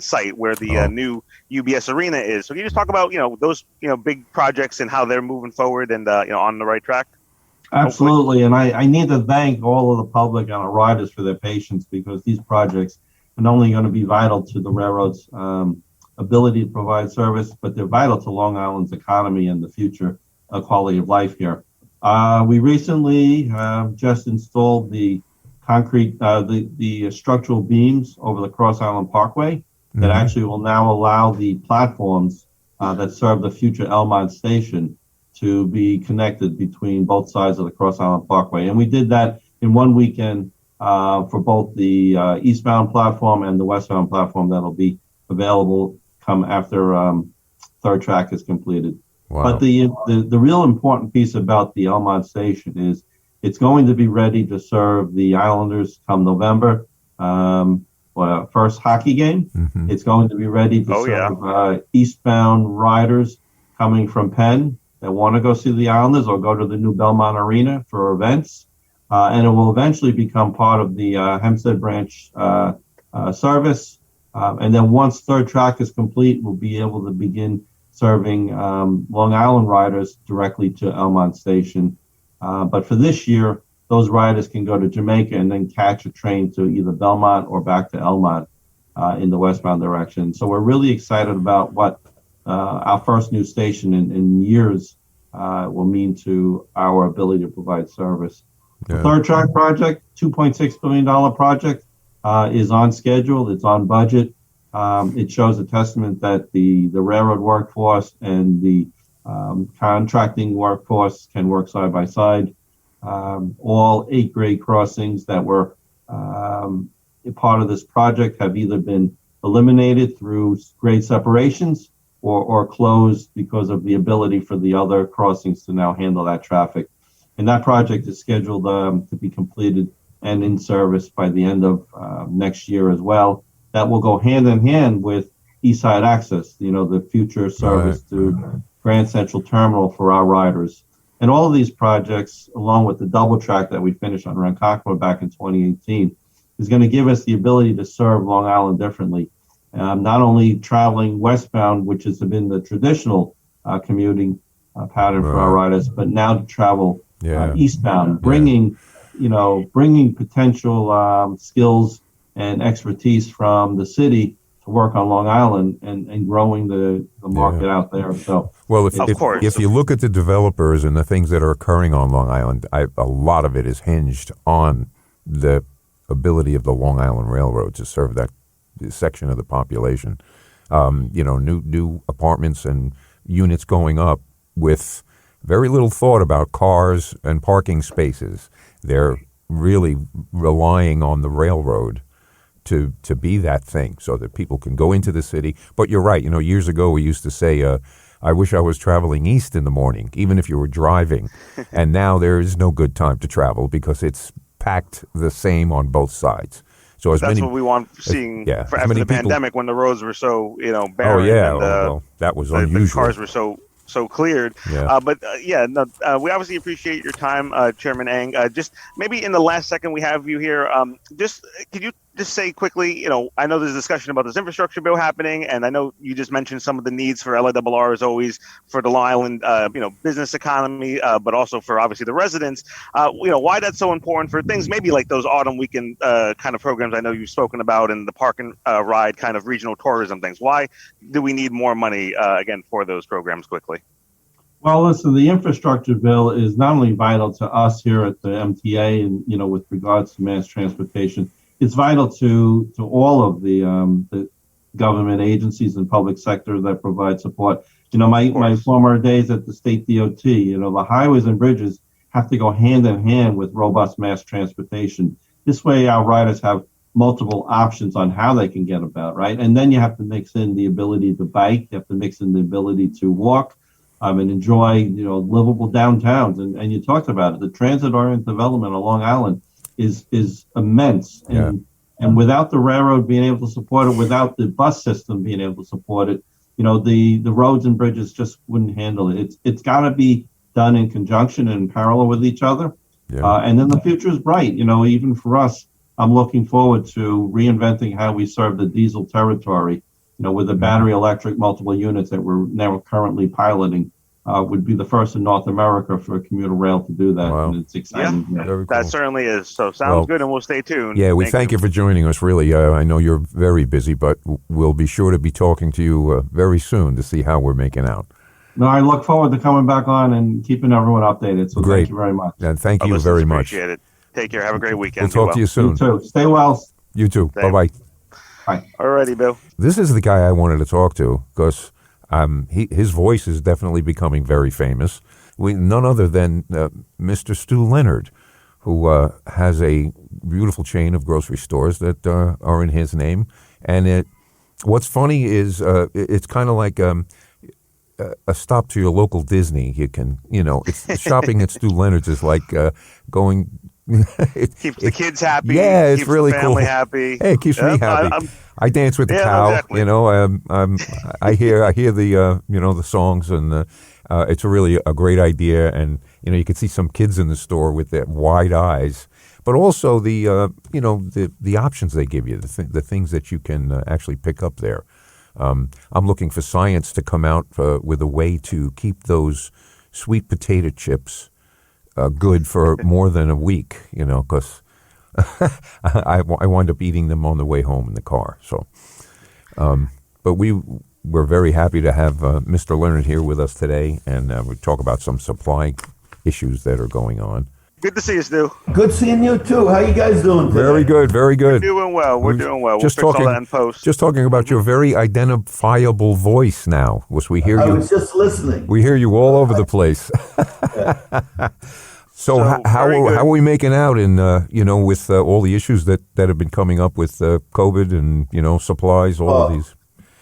site where the new UBS Arena is. So can you just talk about, those, big projects and how they're moving forward and, on the right track? Absolutely. And I need to thank all of the public and our riders for their patience, because these projects are not only going to be vital to the railroad's ability to provide service, but they're vital to Long Island's economy and the future quality of life here. We recently just installed the concrete, the structural beams over the Cross Island Parkway that actually will now allow the platforms that serve the future Elmont station to be connected between both sides of the Cross Island Parkway. And we did that in one weekend for both the eastbound platform and the westbound platform that'll be available come after third track is completed. Wow. But the real important piece about the Elmont station is it's going to be ready to serve the Islanders come November, first hockey game. It's going to be ready to serve eastbound riders coming from Penn that want to go see the Islanders or go to the new Belmont Arena for events. And it will eventually become part of the Hempstead branch service. And then once third track is complete, we'll be able to begin serving Long Island riders directly to Elmont Station. But for this year, those riders can go to Jamaica and then catch a train to either Belmont or back to Elmont in the westbound direction. So we're really excited about what our first new station in years will mean to our ability to provide service. Yeah. The third track project, $2.6 billion project, is on schedule. It's on budget. It shows a testament that the railroad workforce and the contracting workforce can work side by side. All 8 grade crossings that were part of this project have either been eliminated through grade separations or closed because of the ability for the other crossings to now handle that traffic. And that project is scheduled to be completed and in service by the end of next year as well. That will go hand in hand with East Side Access, the future service to Grand Central Terminal for our riders. And all of these projects, along with the double track that we finished on Ronkonkoma back in 2018, is going to give us the ability to serve Long Island differently. Not only traveling westbound, which has been the traditional commuting pattern for our riders, but now to travel eastbound, bringing potential skills and expertise from the city to work on Long Island and growing the market out there. So, well, if you look at the developers and the things that are occurring on Long Island, a lot of it is hinged on the ability of the Long Island Railroad to serve that section of the population. New apartments and units going up with very little thought about cars and parking spaces. They're really relying on the railroad to be that thing so that people can go into the city. But you're right. Years ago we used to say, I wish I was traveling east in the morning, even if you were driving. And now there is no good time to travel because it's packed the same on both sides. So that's what we want seeing after the pandemic when the roads were so barren. And that was unusual. The cars were so cleared. Yeah. We obviously appreciate your time, Chairman Eng. Just maybe in the last second we have you here, could you just say quickly, I know there's discussion about this infrastructure bill happening, and I know you just mentioned some of the needs for LIRR as always for the Long Island, business economy, but also for obviously the residents. Why that's so important for things maybe like those autumn weekend kind of programs I know you've spoken about and the park and ride kind of regional tourism things. Why do we need more money again for those programs quickly? Well, listen, the infrastructure bill is not only vital to us here at the MTA and, with regards to mass transportation, it's vital to all of the government agencies and public sector that provide support. My former days at the state DOT, the highways and bridges have to go hand in hand with robust mass transportation. This way, our riders have multiple options on how they can get about, right? And then you have to mix in the ability to bike, you have to mix in the ability to walk, and enjoy, livable downtowns. And you talked about it. The transit-oriented development on Long Island is immense. And without the railroad being able to support it, without the bus system being able to support it, the roads and bridges just wouldn't handle it. It's got to be done in conjunction and in parallel with each other. Yeah. And then the future is bright. Even for us, I'm looking forward to reinventing how we serve the diesel territory. With the battery electric multiple units that we're now currently piloting, would be the first in North America for a commuter rail to do that. Wow. And it's exciting. Yeah, cool. That certainly is. So sounds good, and we'll stay tuned. Yeah, we thank you for joining us, really. I know you're very busy, but we'll be sure to be talking to you very soon to see how we're making out. No, I look forward to coming back on and keeping everyone updated. So Great. Thank you very much. And thank you very much. Appreciate it. Take care. Have a great weekend. We'll talk to you soon. You too. Stay well. You too. Bye-bye. Bye. All righty, Bill. This is the guy I wanted to talk to because his voice is definitely becoming very famous. None other than Mr. Stu Leonard, who has a beautiful chain of grocery stores that are in his name. And what's funny is it's kind of like a stop to your local Disney. You can, it's shopping at Stu Leonard's is like going. Keeps the kids happy. Yeah, it's keeps really the family cool. happy. Hey, it keeps me happy. I dance with the cow. Exactly. I hear the the songs, and it's really a great idea. And you can see some kids in the store with their wide eyes, but also the the options they give you, the things that you can actually pick up there. I'm looking for science to come out with a way to keep those sweet potato chips good for more than a week, because I wind up eating them on the way home in the car. So, but we're very happy to have Mr. Leonard here with us today, and we talk about some supply issues that are going on. Good to see you, Stu. Good seeing you too. How you guys doing today? Very good, very good. We're doing well. We're doing well. Just we'll fix talking, all that in post. Just talking about your very identifiable voice now. We hear you. I was just listening. We hear you all over the place. So how are we making out in with all the issues that have been coming up with COVID and supplies, all of these?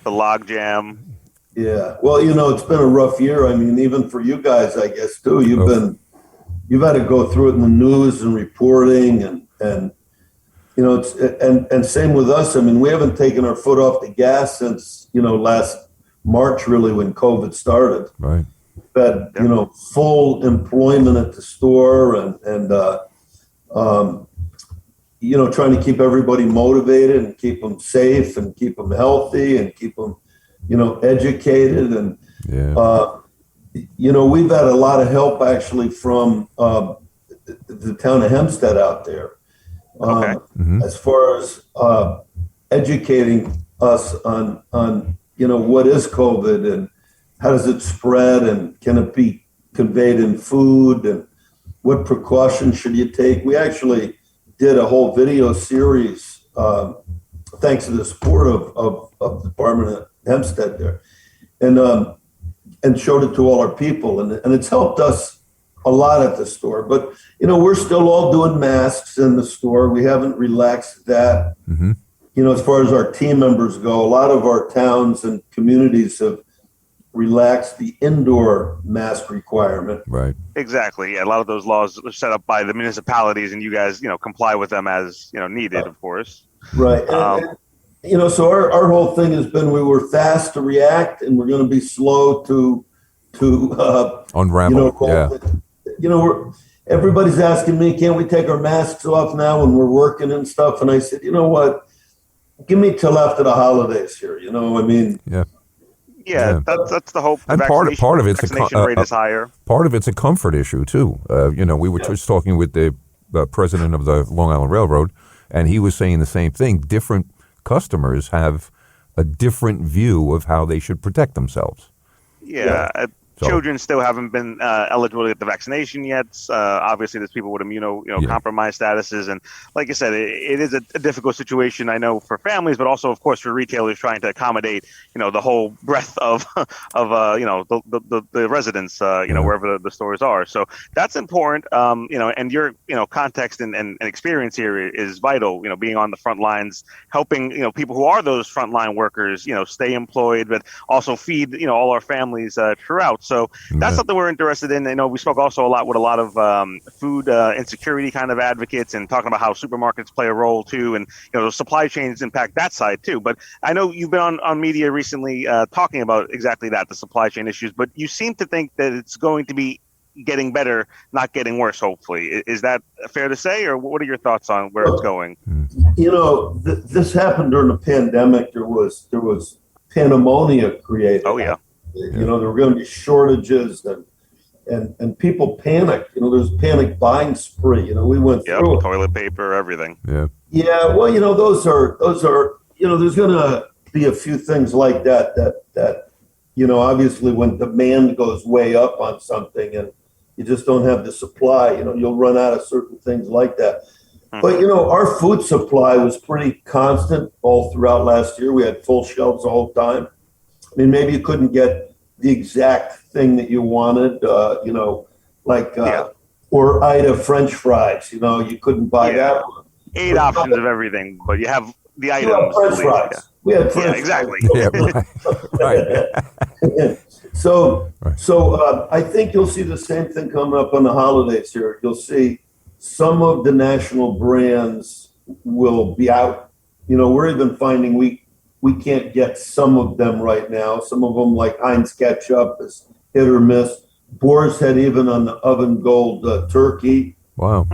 The log jam. Yeah. Well, it's been a rough year. I mean, even for you guys, I guess too. You've had to go through it in the news and reporting and it's and same with us. I mean, we haven't taken our foot off the gas since last March, really, when COVID started. Right. Had full employment at the store and trying to keep everybody motivated and keep them safe and keep them healthy and keep them educated and we've had a lot of help actually from the town of Hempstead out there as far as educating us on what is COVID and how does it spread and can it be conveyed in food and what precautions should you take? We actually did a whole video series thanks to the support of the Department of Hempstead there and showed it to all our people and it's helped us a lot at the store. But we're still all doing masks in the store. We haven't relaxed that. As far as our team members go, a lot of our towns and communities have relaxed the indoor mask requirement. Right. Exactly. Yeah, a lot of those laws are set up by the municipalities, and you guys, comply with them as needed, of course. Right. So our whole thing has been we were fast to react, and we're going to be slow to unravel. Everybody's asking me, can't we take our masks off now when we're working and stuff? And I said, you know what? Give me till after the holidays here. Yeah, that's the hope. And part of it's vaccination rate is higher. Part of it's a comfort issue too. We were just talking with the president of the Long Island Railroad, and he was saying the same thing. Different customers have a different view of how they should protect themselves. Yeah. So, children still haven't been eligible to get the vaccination yet. Obviously, there's people with compromised statuses, and like I said, it is a difficult situation. I know for families, but also, of course, for retailers trying to accommodate the whole breadth of the residents, wherever the stores are. So that's important. And your context and experience here is vital. Being on the front lines, helping people who are those frontline workers, stay employed, but also feed all our families throughout. So that's something we're interested in. We spoke also a lot with a lot of food insecurity kind of advocates, and talking about how supermarkets play a role too, and supply chains impact that side too. But I know you've been on media recently talking about exactly that, the supply chain issues. But you seem to think that it's going to be getting better, not getting worse, hopefully. Is that fair to say, or what are your thoughts on where it's going? This happened during the pandemic. There was pandemonium created. Oh, yeah. There were going to be shortages, and people panicked. There's panic buying spree. We went through it. Toilet paper, everything. Yeah. Yeah. Well, those are. There's going to be a few things like that. Obviously, when demand goes way up on something, and you just don't have the supply, you'll run out of certain things like that. But, our food supply was pretty constant all throughout last year. We had full shelves all the time. I mean, maybe you couldn't get the exact thing that you wanted, or Ida French fries, you couldn't buy that one. 8 options of everything, but you have the items. French fries. Yeah. We had French fries. Exactly. Right. So I think you'll see the same thing coming up on the holidays here. You'll see some of the national brands will be out. We're even finding we can't get some of them right now. Some of them, like Heinz ketchup, is hit or miss. Boar's Head, even on the Oven Gold turkey. Wow.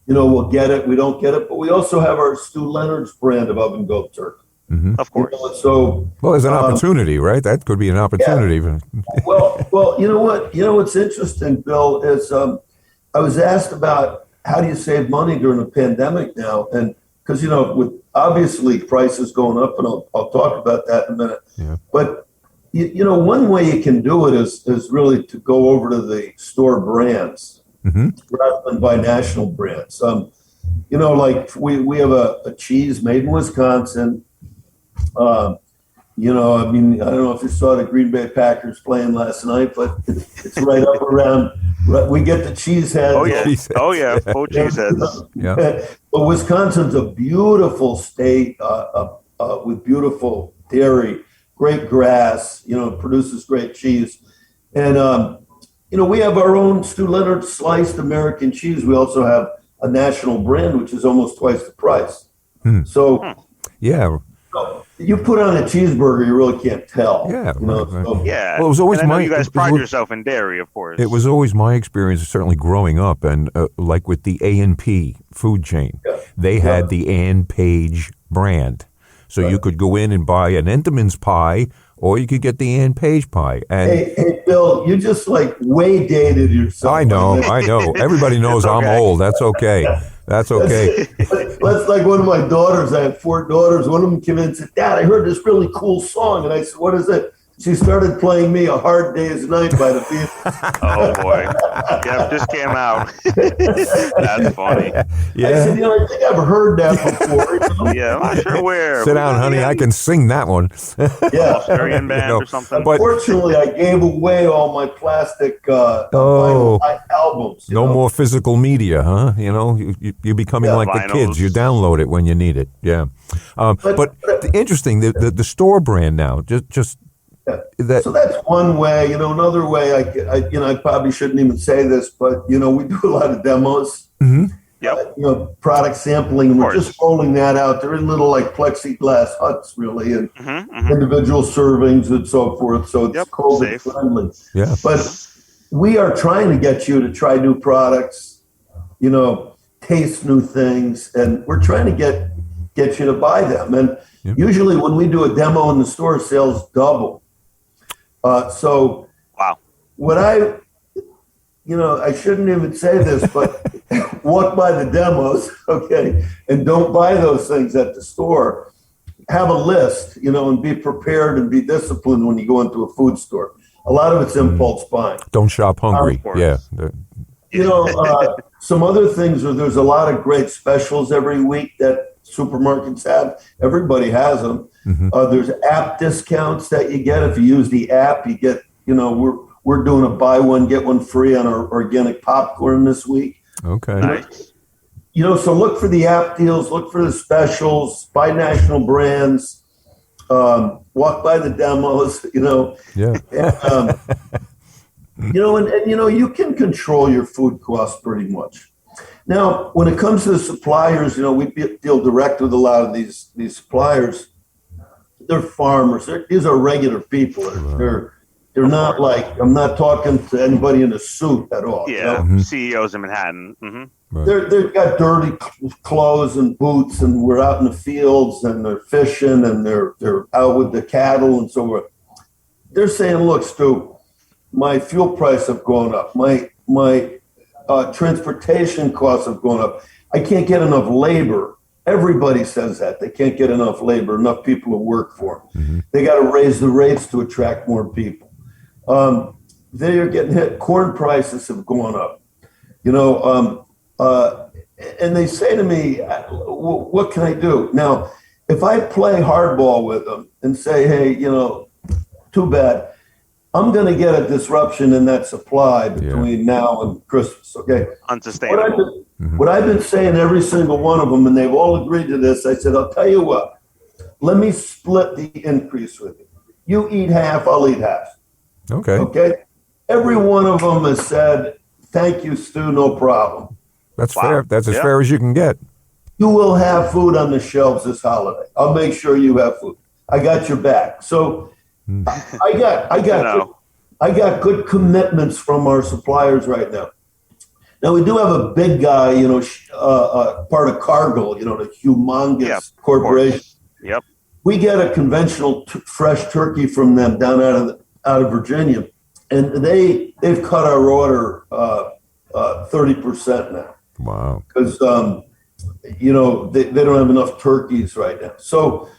We'll get it. We don't get it. But we also have our Stu Leonard's brand of Oven Gold turkey. Mm-hmm. Of course. Well, there's an opportunity, right? That could be an opportunity. Yeah. Well, you know what? What's interesting, Bill, is I was asked about how do you save money during a pandemic now, and because with obviously prices going up, and I'll talk about that in a minute. Yeah. But one way you can do it is really to go over to the store brands rather than buy national brands. Like we have a cheese made in Wisconsin. I don't know if you saw the Green Bay Packers playing last night, but it's right up around. We get the cheese heads. Oh yeah, full cheese heads. Yeah. But Wisconsin's a beautiful state with beautiful dairy, great grass. Produces great cheese, and we have our own Stu Leonard sliced American cheese. We also have a national brand, which is almost twice the price. So, yeah. You put on a cheeseburger, you really can't tell. Yeah. Yeah. Well, it was always you guys pride yourself in dairy, of course. It was always my experience, certainly growing up, and like with the A&P food chain, they had the Ann Page brand. So you could go in and buy an Entenmann's pie, or you could get the Ann Page pie. And hey, Bill, you just way dated yourself. I know. Everybody knows I'm old. That's okay. That's okay. That's like one of my daughters. I have 4 daughters. One of them came in and said, "Dad, I heard this really cool song." And I said, "What is it?" She started playing me "A Hard Day's Night" by the Beatles. Oh, boy. Yeah, just came out. That's funny. Yeah. I said, I think I've heard that before. Yeah, I'm not sure where. Sit down, honey. I can sing that one. Yeah. Australian band or something. Unfortunately, I gave away all my plastic vinyl albums. No more physical media, huh? You're becoming like vinyls. the kids. You download it when you need it. Yeah. But interesting, the store brand now, just so that's one way. Another way, I probably shouldn't even say this, but we do a lot of demos. Mm-hmm. Yep. Product sampling, and we're just rolling that out. They're in little plexiglass huts, really, and individual servings and so forth. So it's COVID friendly. Yeah. But we are trying to get you to try new products, taste new things, and we're trying to get you to buy them. And usually, when we do a demo in the store, sales double. So what I shouldn't even say this, but walk by the demos, okay, and don't buy those things at the store. Have a list, and be prepared and be disciplined when you go into a food store. a lot of it's impulse buying. Don't shop hungry. Yeah. Some other things are there's a lot of great specials every week that supermarkets have. Everybody has them. There's app discounts that you get. If you use the app, you get, we're doing a buy one, get one free on our organic popcorn this week. Okay. Nice. So look for the app deals, look for the specials, buy national brands, walk by the demos, Yeah. And you can control your food costs pretty much. Now, when it comes to the suppliers, we deal direct with a lot of these suppliers. They're farmers. These are regular people. They're not like, I'm not talking to anybody in a suit at all. Yeah, CEOs in Manhattan. Right. They've got dirty clothes and boots, and we're out in the fields, and they're fishing, and they're out with the cattle and so forth. They're saying, look, Stu, my fuel price have gone up. My transportation costs have gone up. I can't get enough labor. Everybody says that. They can't get enough labor, enough people to work for them. They got to raise the rates to attract more people. They are getting hit. Corn prices have gone up. And they say to me, what can I do? Now, if I play hardball with them and say, hey, too bad, I'm going to get a disruption in that supply between now and Christmas, okay? Unsustainable. What I've been saying every single one of them, and they've all agreed to this, I said, I'll tell you what, let me split the increase with you. You eat half, I'll eat half. Okay? Every one of them has said, thank you, Stu, no problem. That's fair. That's as fair as you can get. You will have food on the shelves this holiday. I'll make sure you have food. I got your back. So I got good commitments from our suppliers right now. Now we do have a big guy, part of Cargill, the humongous corporation. Yep. We get a conventional fresh turkey from them down out of Virginia, and they've cut our order 30% now. Wow. Because they don't have enough turkeys right now. So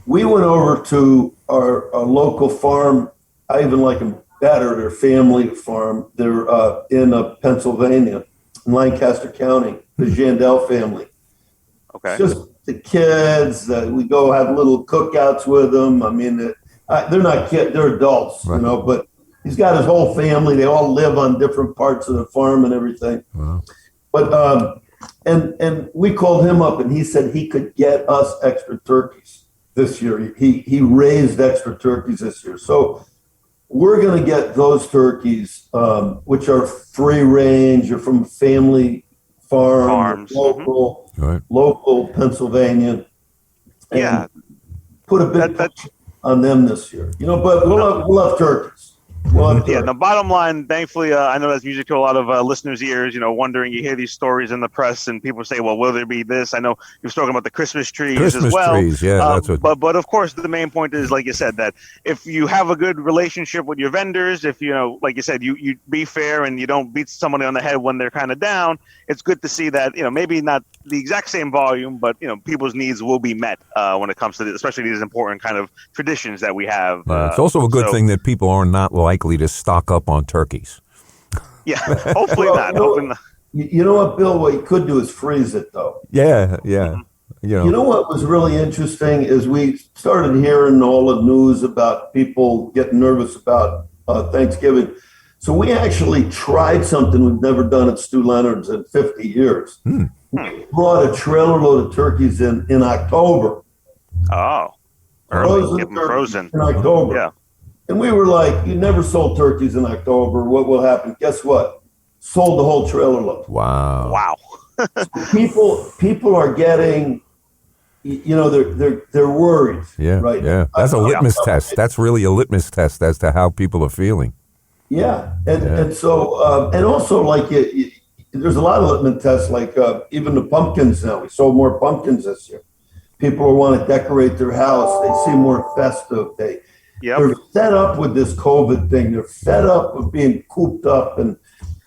we went over to our local farm. I even like them better, their family farm. They're in Pennsylvania, in Lancaster County, the Jandel family. Okay. It's just the kids. We go have little cookouts with them. I mean, they're not kids, they're adults, right. But he's got his whole family. They all live on different parts of the farm and everything. Wow. But and we called him up, and he said he could get us extra turkeys this year. He raised extra turkeys this year. So we're going to get those turkeys, which are free range or from family farms, local, local Pennsylvania. And put a bit on them this year, but we'll have turkeys. The bottom line, thankfully, I know that's music to a lot of listeners' ears, wondering, you hear these stories in the press and people say, well, will there be this? I know you're talking about the Christmas trees as well. Trees, yeah. That's what... But of course, the main point is, like you said, that if you have a good relationship with your vendors, if, like you said, you be fair and you don't beat somebody on the head when they're kind of down, it's good to see that, maybe not the exact same volume, but, people's needs will be met when it comes to especially these important kind of traditions that we have. It's also a good thing that people are not likely to stock up on turkeys. Yeah, hopefully not. You know what, Bill? What you could do is freeze it, though. Yeah. You know what was really interesting is we started hearing all the news about people getting nervous about Thanksgiving. So we actually tried something we've never done at Stu Leonard's in 50 years. We brought a trailer load of turkeys in October. Oh, early, get them frozen. In October. Yeah. And we were like, you never sold turkeys in October. What will happen? Guess what? Sold the whole trailer load. Wow. People are getting, they're worried. Yeah. Right. Yeah. That's a litmus test. That's really a litmus test as to how people are feeling. Yeah. And so, and also like there's a lot of litmus tests, like even the pumpkins now. We sold more pumpkins this year. People want to decorate their house. They seem more festive. They're fed up with this COVID thing. They're fed up with being cooped up and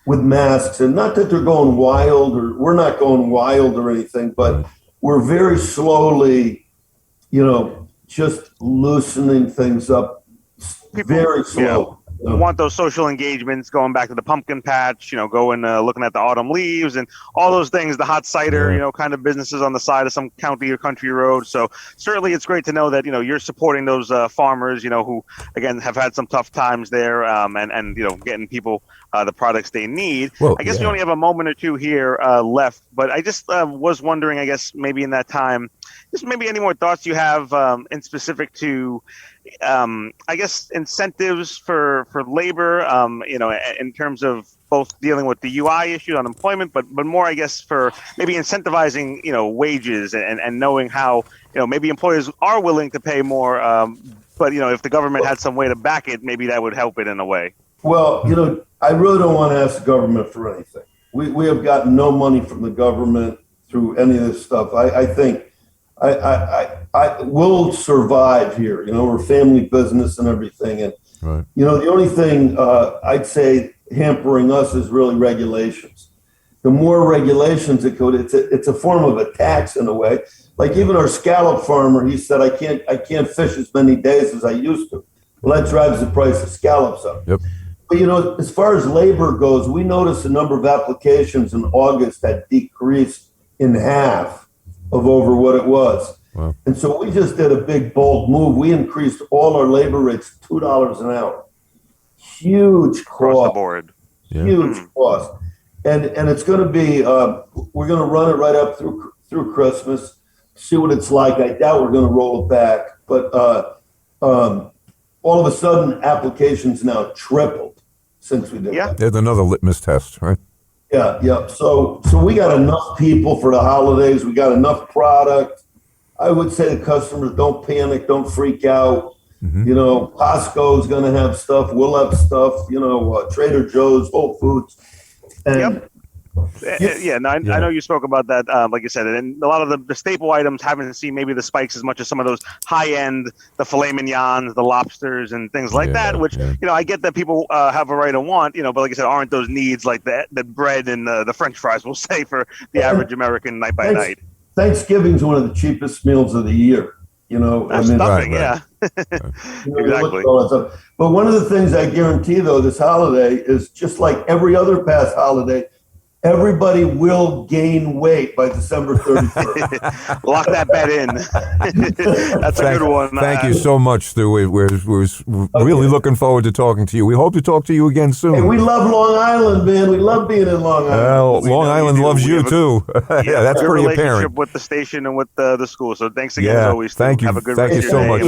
with masks. And not that they're going wild, or we're not going wild or anything, but we're very slowly, just loosening things up very slow. want those social engagements, going back to the pumpkin patch, going looking at the autumn leaves and all those things, the hot cider, kind of businesses on the side of some county or country road. So certainly it's great to know that, you're supporting those farmers, who, again, have had some tough times there and getting people the products they need. Well, I guess we only have a moment or two here left, but I just was wondering, I guess, maybe in that time, just maybe any more thoughts you have in specific to, I guess, incentives for labor, in terms of both dealing with the UI issue, unemployment, but more, I guess, for maybe incentivizing, wages and knowing how, maybe employers are willing to pay more, but, if the government had some way to back it, maybe that would help it in a way. Well, I really don't want to ask the government for anything. We have gotten no money from the government through any of this stuff. I think I will survive here. We're a family business and everything. And, right. The only thing I'd say hampering us is really regulations. The more regulations it's a form of a tax in a way. Like even our scallop farmer, he said, I can't fish as many days as I used to. Well, that drives the price of scallops up. Yep. But, as far as labor goes, we noticed the number of applications in August had decreased in half of over what it was. Wow. And so we just did a big, bold move. We increased all our labor rates $2 an hour. Huge cost. Across the board. Yeah. Huge cost. And it's going to be, we're going to run it right up through Christmas, see what it's like. I doubt we're going to roll it back. But all of a sudden, applications now tripled since we did that. There's another litmus test, right? Yeah. So we got enough people for the holidays. We got enough product. I would say to customers, don't panic, don't freak out. Mm-hmm. Costco's going to have stuff. We'll have stuff. Trader Joe's, Whole Foods. And I know you spoke about that, like you said, and a lot of the staple items haven't seen maybe the spikes as much as some of those high-end, the filet mignons, the lobsters, and things like that, which, I get that people have a right to want, but like I said, aren't those needs like the bread and the French fries, we'll say, for the average American night by night. Thanksgiving's one of the cheapest meals of the year. Stuffing, yeah. Exactly. But one of the things I guarantee, though, this holiday is just like every other past holiday, everybody will gain weight by December 31st. Lock that bet in. That's a good one. Thank you so much, Stu. We're really looking forward to talking to you. We hope to talk to you again soon. Hey, we love Long Island, man. We love being in Long Island. Long Island loves you, too. That's pretty apparent. With the station and with the school. So thanks again, as always. Thank you. Have a good Thank you so much.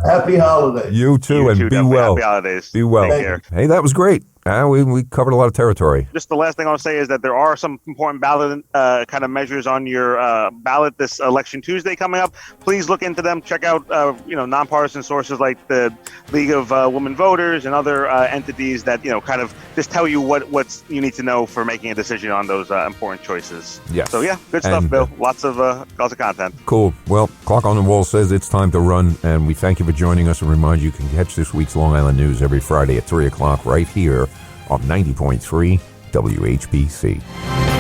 Happy holidays. You too, and be well. Happy holidays. Be well. Take care. Hey, that was great. We covered a lot of territory. Just the last thing I'll say is that there are some important ballot kind of measures on your ballot this election Tuesday coming up. Please look into them. Check out nonpartisan sources like the League of Women Voters and other entities that kind of just tell you what you need to know for making a decision on those important choices. Yes. So good stuff, Bill. Lots of content. Cool. Well, Clock on the Wall says it's time to run, and we thank you for joining us and remind you can catch this week's Long Island News every Friday at 3 o'clock right here on 90.3 WHPC.